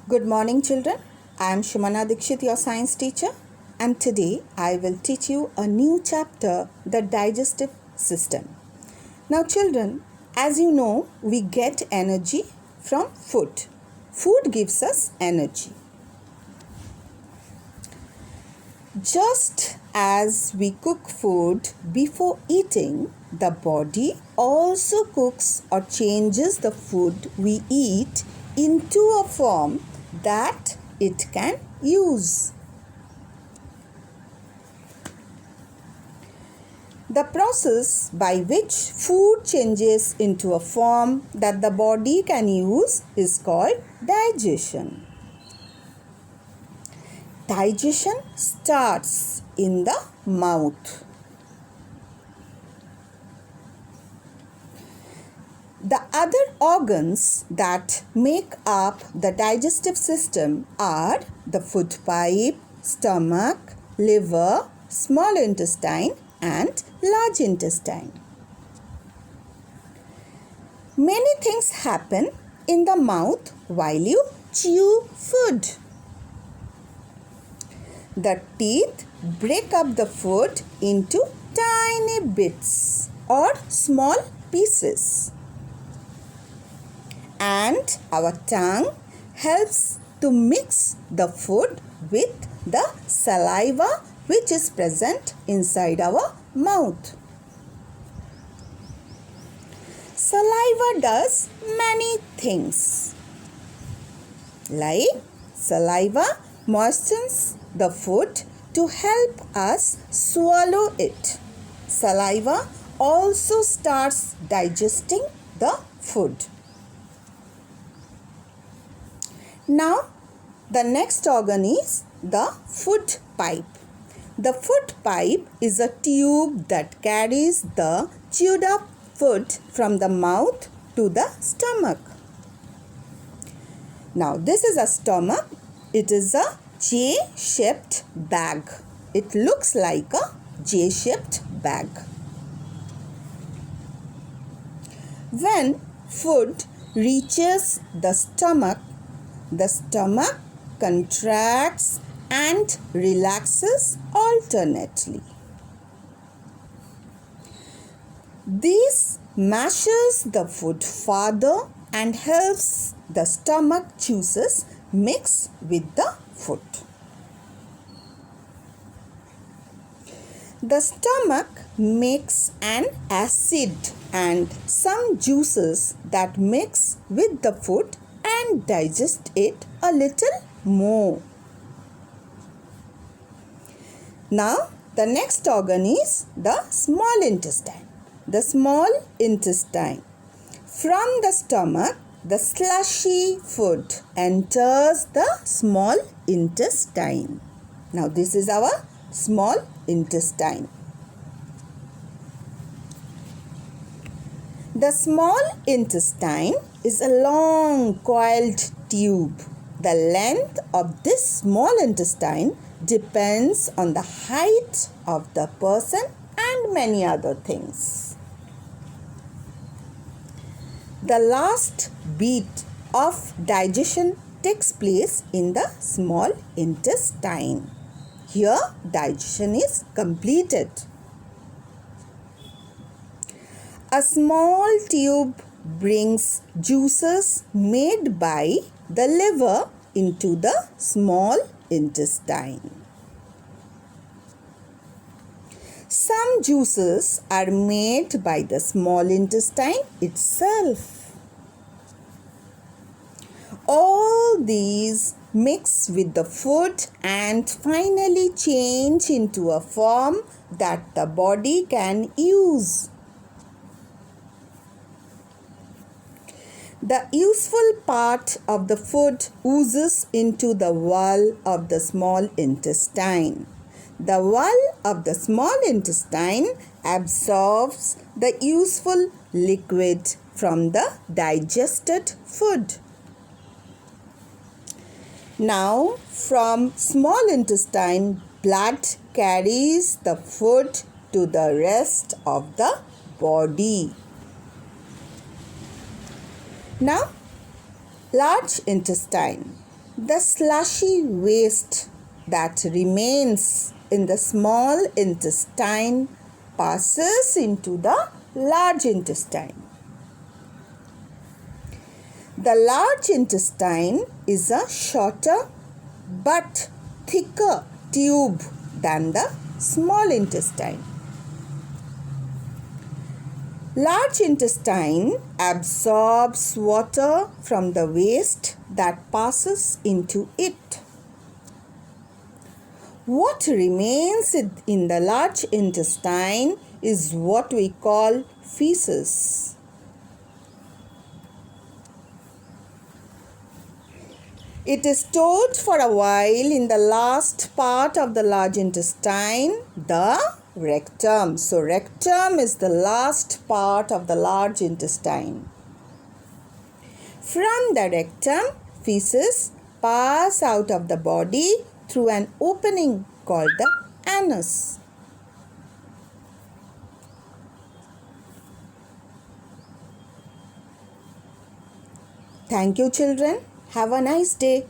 Good morning, children. I am Shumana Dikshit, your science teacher, and today I will teach you a new chapter, the digestive system. Now, children, as you know, we get energy from food. Food gives us energy. Just as we cook food before eating, the body also cooks or changes the food we eat into a form that it can use. The process by which food changes into a form that the body can use is called digestion. Digestion starts in the mouth. The other organs that make up the digestive system are the food pipe, stomach, liver, small intestine, and large intestine. Many things happen in the mouth while you chew food. The teeth break up the food into tiny bits or small pieces. And our tongue helps to mix the food with the saliva which is present inside our mouth. Saliva does many things. Like saliva moistens the food to help us swallow it. Saliva also starts digesting the food. Now, the next organ is the food pipe. The food pipe is a tube that carries the chewed up food from the mouth to the stomach. Now, this is a stomach. It is a J-shaped bag. It looks like a J-shaped bag. When food reaches the stomach contracts and relaxes alternately. This mashes the food further and helps the stomach juices mix with the food. The stomach makes an acid and some juices that mix with the food and digest it a little more. Now, the next organ is the small intestine. The small intestine. From the stomach, the slushy food enters the small intestine. Now, this is our small intestine. The small intestine is a long coiled tube. The length of this small intestine depends on the height of the person and many other things. The last beat of digestion takes place in the small intestine. Here, digestion is completed. A small tube brings juices made by the liver into the small intestine. Some juices are made by the small intestine itself. All these mix with the food and finally change into a form that the body can use. The useful part of the food oozes into the wall of the small intestine. The wall of the small intestine absorbs the useful liquid from the digested food. Now, from small intestine, blood carries the food to the rest of the body. Now, large intestine. The slushy waste that remains in the small intestine passes into the large intestine. The large intestine is a shorter but thicker tube than the small intestine. Large intestine absorbs water from the waste that passes into it. What remains in the large intestine is what we call feces. It is stored for a while in the last part of the large intestine, the rectum. So, rectum is the last part of the large intestine. From the rectum, feces pass out of the body through an opening called the anus. Thank you, children. Have a nice day.